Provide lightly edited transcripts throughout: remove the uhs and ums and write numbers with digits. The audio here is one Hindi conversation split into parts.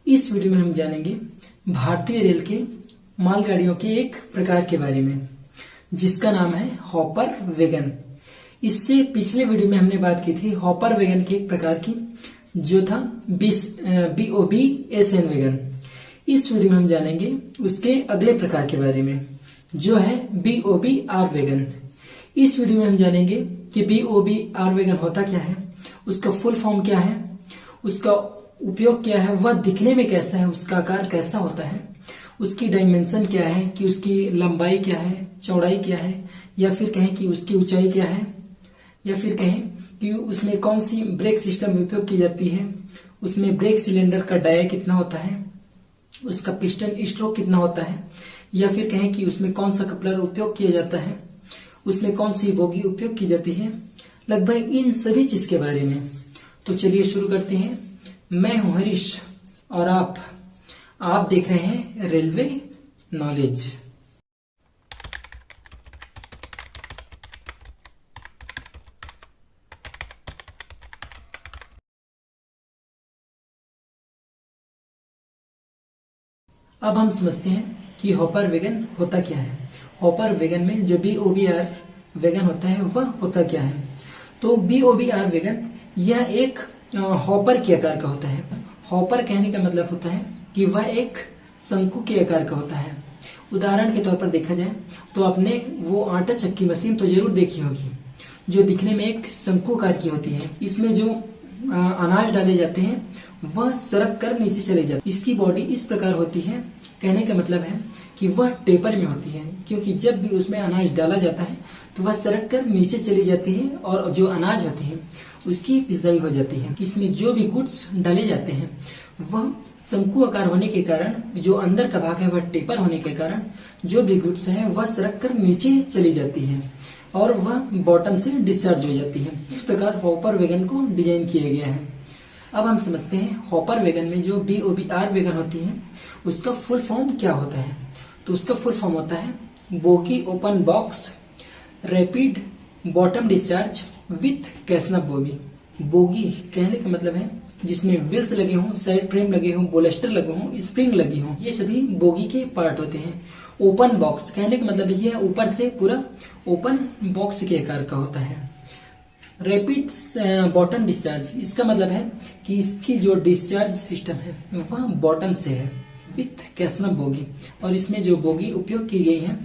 इस वीडियो में हम जानेंगे भारतीय रेल के मालगाड़ियों के एक प्रकार के बारे में जिसका नाम है हॉपर वैगन। इससे पिछले वीडियो में हमने बात की थी हॉपर वैगन के एक प्रकार की जो था BOB SN वैगन। इस वीडियो में हम जानेंगे उसके अगले प्रकार के बारे में जो है BOBR वैगन। इस वीडियो में हम जानेंगे कि BOBR वैगन होता क्या है, उसका फुल फॉर्म क्या है, उसका उपयोग क्या है, वह दिखने में कैसा है, उसका आकार कैसा होता है, उसकी डायमेंशन क्या है कि उसकी लंबाई क्या है, चौड़ाई क्या है, या फिर कहें कि उसकी ऊंचाई क्या है, या फिर कहें कि उसमें कौन सी ब्रेक सिस्टम में उपयोग की जाती है, उसमें ब्रेक सिलेंडर का डाया कितना होता है, उसका पिस्टन स्ट्रोक कितना होता है, या फिर कहें कि उसमें कौन सा कपलर उपयोग किया जाता है, उसमें कौन सी बोगी उपयोग की जाती है, लगभग इन सभी चीज के बारे में। तो चलिए शुरू करते हैं। मैं हूं हरीश और आप देख रहे हैं रेलवे नॉलेज। अब हम समझते हैं कि हॉपर वैगन होता क्या है। हॉपर वैगन में जो BOBR वैगन होता है वह होता क्या है। तो BOBR वैगन यह एक हॉपर के आकार का होता है। हॉपर कहने का मतलब होता है कि वह एक शंकु के आकार का होता है। उदाहरण के तौर पर देखा जाए तो आपने वो आटा चक्की मशीन तो जरूर देखी होगी जो दिखने में एक शंकु आकार की होती है। इसमें जो अनाज डाले जाते हैं वह सरक कर नीचे चले जाते हैं। इसकी बॉडी इस प्रकार होती है, कहने का मतलब है कि वह टेपर में होती है, क्योंकि जब भी उसमें अनाज डाला जाता है तो वह सरक कर नीचे चली जाती है और जो अनाज होती है उसकी पिसाई हो जाती है। इसमें जो भी गुड्स डाले जाते हैं वह शंकु आकार होने के कारण, जो अंदर का भाग है वह टेपर होने के कारण जो भी गुड्स है वह सरक कर नीचे चली जाती है और वह बॉटम से डिस्चार्ज हो जाती है। इस प्रकार हॉपर वैगन को डिजाइन किया गया है। अब हम समझते हैं हॉपर वैगन में जो BOBR वैगन होती है उसका फुल फॉर्म क्या होता है। तो उसका फुल फॉर्म होता है bogie open box rapid bottom discharge with CASNUB bogie. Bogie कहने का मतलब है जिसमें व्हील्स लगे हों, साइड फ्रेम लगे हों, बोलेस्टर लगे हों, स्प्रिंग लगी हों, ये सभी बोगी के पार्ट होते हैं। ओपन बॉक्स कहने का मतलब ये ऊपर से पूरा ओपन बॉक्स के आकार का होता है। रैपिड बॉटम डिस्चार्ज इसका मतलब है कि इसकी जो डिस्चार्ज सिस्टम है वह बॉटम से है विथ कैसनप बोगी, और इसमें जो बोगी उपयोग की गई है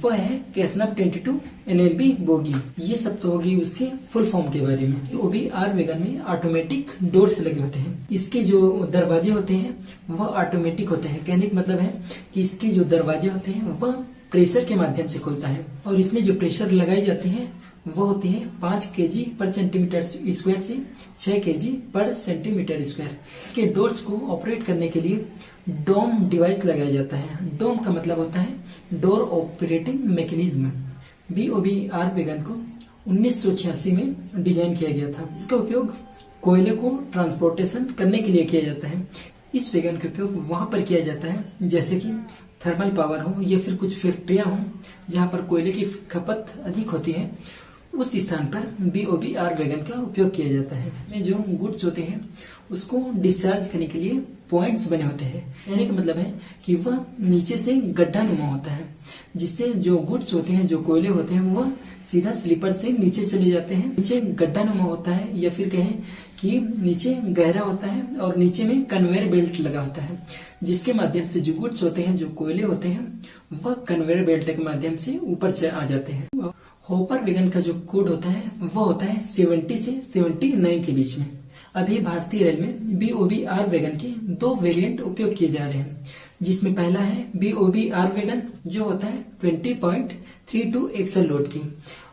वह है कैसनप 22 NLB बोगी। ये सब तो होगी उसके फुल फॉर्म के बारे में। BOBR वैगन में ऑटोमेटिक डोर्स लगे होते हैं। इसके जो दरवाजे होते हैं वह ऑटोमेटिक होते हैं। कहने का मतलब है कि इसके जो दरवाजे होते हैं वह प्रेशर के माध्यम से खुलता है, और इसमें जो प्रेशर लगाई जाती है वो होती है 5 kg पर सेंटीमीटर स्क्वायर से 6 kg पर सेंटीमीटर स्क्वायर। के डोर्स को ऑपरेट करने के लिए डोम डिवाइस लगाया जाता है। डोम का मतलब होता है door operating mechanism. BOBR wagon को 1986 में डिजाइन किया गया था। इसका उपयोग कोयले को ट्रांसपोर्टेशन करने के लिए किया जाता है। इस वैगन का उपयोग वहां पर किया जाता है जैसे कि थर्मल पावर हो या फिर कुछ फैक्ट्रियां हो जहां पर कोयले की खपत अधिक होती है, उस स्थान पर BOBR वैगन का उपयोग किया जाता है। में जो गुड्स होते हैं उसको डिस्चार्ज करने के लिए पॉइंट्स बने होते हैं। कहने का मतलब है कि वह नीचे से गड्ढा नुमा होता है, जिससे जो गुड्स होते हैं, जो कोयले होते हैं, वह सीधा स्लीपर से नीचे चले जाते हैं। नीचे गड्ढा नुमा होता है या फिर कहें कि नीचे गहरा होता है और नीचे में कन्वेयर बेल्ट लगा होता है, जिसके माध्यम से जो गुड्स होते हैं, जो कोयले होते हैं, वह कन्वेयर बेल्ट के माध्यम से ऊपर आ जाते हैं। हॉपर वैगन का जो कोड होता है वह होता है 70 से 79 के बीच में। अभी भारतीय रेल में BOBR वैगन के 2 वेरिएंट उपयोग किए जा रहे हैं, जिसमें पहला है BOBR वैगन जो होता है 20.32 एक्सल लोड की,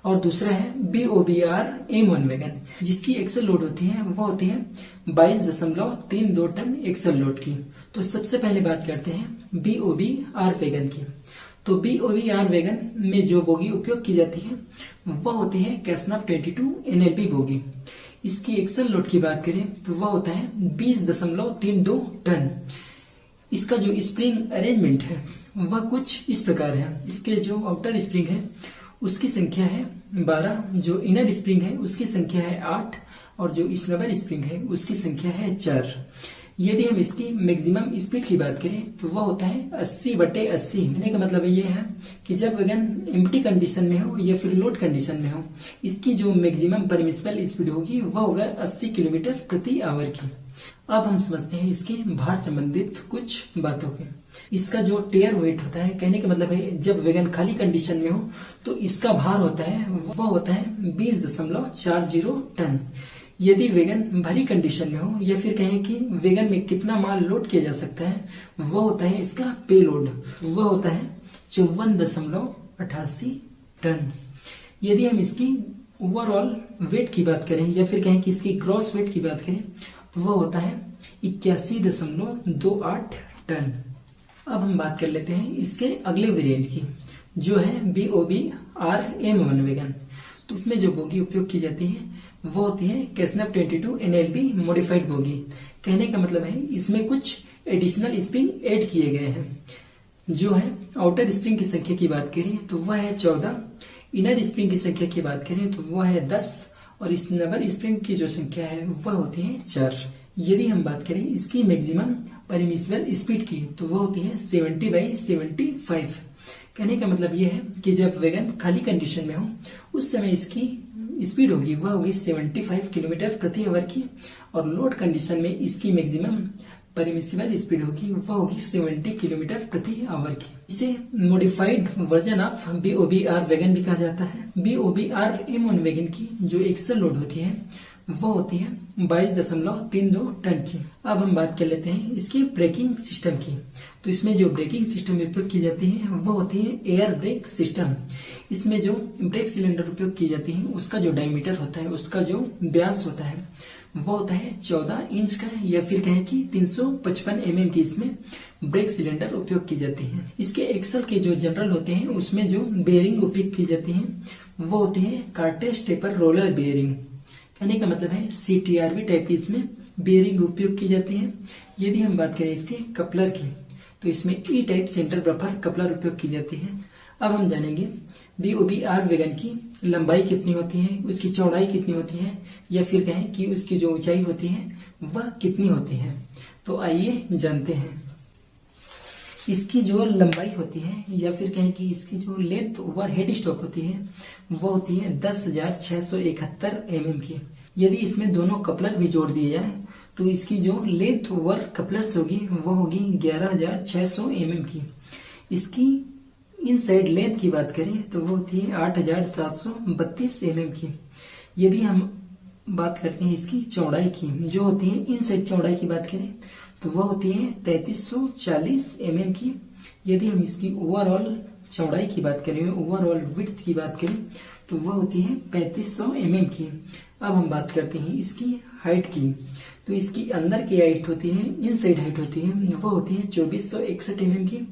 और दूसरा है BOBR M1 वैगन जिसकी एक्सल लोड होती है वो होती है 22.32 टन एक्सल लोड की। तो सबसे पहले बात करते हैं BOBR वैगन की। तो BOBR वैगन में जो बोगी उपयोग की जाती है वह होती है कैसनप 22 NLB बोगी। इसकी एक्सल लोड की बात करें तो वह होता है 20.32 टन। इसका जो स्प्रिंग अरेंजमेंट है वह कुछ इस प्रकार है। इसके जो आउटर स्प्रिंग है उसकी संख्या है 12, जो इनर स्प्रिंग है उसकी संख्या है 8, और जो स्नबर स्प्रिंग है उसकी संख्या है 4। यदि हम इसकी मैक्सिमम स्पीड की बात करें तो वह होता है 80/80। कहने का मतलब ये है कि जब वैगन एम्प्टी कंडीशन में हो या फिर लोड कंडीशन में हो, इसकी जो मैक्सिमम परमिसिबल स्पीड होगी वह होगा 80 किलोमीटर प्रति आवर की। अब हम समझते हैं इसके भार संबंधित कुछ बातों के। इसका जो टेयर वेट होता है, कहने का मतलब है जब वैगन खाली कंडीशन में हो तो इसका भार होता है वह होता है 20.40 टन। यदि वैगन भरी कंडीशन में हो या फिर कहें कि वैगन में कितना माल लोड किया जा सकता है, वह होता है इसका पेलोड, वह होता है 54.88 टन। यदि हम इसकी ओवरऑल वेट की बात करें या फिर कहें कि इसकी ग्रॉस वेट की बात करें तो वह होता है 81.28 टन। अब हम बात कर लेते हैं इसके अगले वेरिएंट की, जो है BOB-RM1 वैगन। तो इसमें जो बोगी उपयोग की जाती है वो होती है कैसनप 22 NLB मॉडिफाइड बोगी। कहने का मतलब है इसमें कुछ एडिशनल स्प्रिंग ऐड किए गए हैं। जो है आउटर स्प्रिंग की संख्या की बात करें तो वह है 14, इनर स्प्रिंग की संख्या की बात करें तो वह है 10 और इस नंबर स्प्रिंग की जो संख्या है वह होती है 4। यदि हम बात करें इसकी मैक्सिमम परमिसिबल स्पीड की तो वह होती है 70/75। कहने का मतलब यह है कि जब वैगन खाली कंडीशन में हो उस समय इसकी स्पीड होगी वह होगी 75 किलोमीटर प्रति आवर की, और लोड कंडीशन में इसकी मैक्सिमम परमिसिबल स्पीड होगी वह होगी 70 किलोमीटर प्रति आवर की। इसे modified version of BOB-R wagon भी कहा जाता है। BOB-RM1 वैगन की जो एक्सल लोड होती है वो होती है 22.32 टन की। अब हम बात कर लेते हैं इसकी ब्रेकिंग सिस्टम की। तो इसमें जो ब्रेकिंग सिस्टम उपयोग की जाती है वो होती है एयर ब्रेक सिस्टम। इसमें जो ब्रेक सिलेंडर उपयोग की जाती है उसका जो डायमीटर होता है, उसका जो व्यास होता है वो होता है 14 इंच का, या फिर कहें कि 355 mm की इसमें ब्रेक सिलेंडर उपयोग की जाती है। इसके एक्सल के जो जनरल होते हैं उसमें जो बेयरिंग उपयोग की जाती है वो होती है कार्टेज स्टेपर रोलर बेयरिंग। कहने का मतलब है CTRB टाइप की इसमें बेयरिंग उपयोग की जाती है। यदि हम बात करें इसके कपलर की तो इसमें E type centre buffer coupler उपयोग की जाती है। अब हम जानेंगे BOB-R वैगन की लंबाई कितनी होती है, उसकी चौड़ाई कितनी होती है, या फिर कहें कि उसकी जो ऊंचाई होती है वह कितनी होती है। तो आइए जानते हैं। इसकी जो लंबाई होती है या फिर कहें कि इसकी जो लेंथ ओवर हेड स्टॉक होती है वो होती है 10,671 mm की। यदि इसमें दोनों कपलर भी जोड़ दिए जाए तो इसकी जो लेंथ ओवर कपलर्स होगी वो होगी 11,600 mm की। इसकी इनसाइड लेंथ की बात करें तो वो होती है 8,732 mm की। यदि हम बात करते हैं इसकी चौड़ाई की, जो होती है इनसाइड चौड़ाई की बात करें तो वह होती है 3340 mm की। यदि हम इसकी ओवरऑल चौड़ाई की बात करें, ओवरऑल विड्थ की बात करें तो वह होती है 3500 mm की। अब हम बात करते हैं इसकी हाइट की। तो इसकी अंदर की हाइट होती है, इनसाइड हाइट होती है वो होती है 2461 mm की।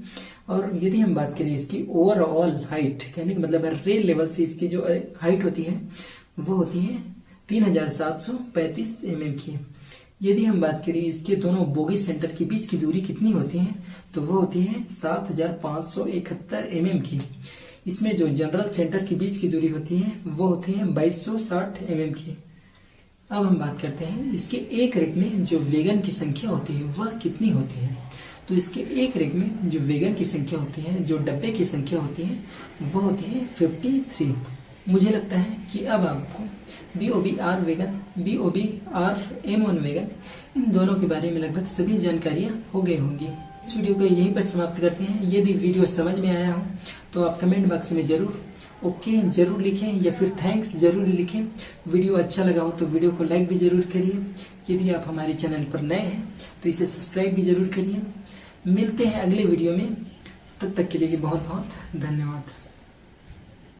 और यदि हम बात करें इसकी ओवरऑल हाइट, कहने का मतलब है रेल लेवल से इसकी जो हाइट होती है वो होती है 3735 mm की। यदि हम बात करें इसके दोनों बोगी सेंटर के बीच की दूरी कितनी होती है तो वो होती है 7571 mm की। इसमें जो जनरल सेंटर के बीच की दूरी होती है वो होती है 2260 mm की। अब हम बात करते हैं इसके एक रेक में जो वैगन की संख्या होती है वह कितनी होती है। तो इसके एक रेक में जो वैगन की संख्या होती है, जो डब्बे की संख्या होती है वो होती है 53। मुझे लगता है कि अब आपको BOB-R वैगन, BOB-RM1 वैगन, इन दोनों के बारे में लगभग सभी जानकारियां हो गई होंगी। इस वीडियो को यहीं पर समाप्त करते हैं। यदि वीडियो समझ में आया हो तो आप कमेंट बॉक्स में जरूर ओके जरूर लिखें या फिर थैंक्स जरूर लिखें। वीडियो अच्छा लगा हो तो वीडियो को लाइक भी जरूर करिए। यदि आप हमारे चैनल पर नए हैं तो इसे सब्सक्राइब भी जरूर करिए। मिलते हैं अगले वीडियो में, तब तक के लिए बहुत बहुत धन्यवाद।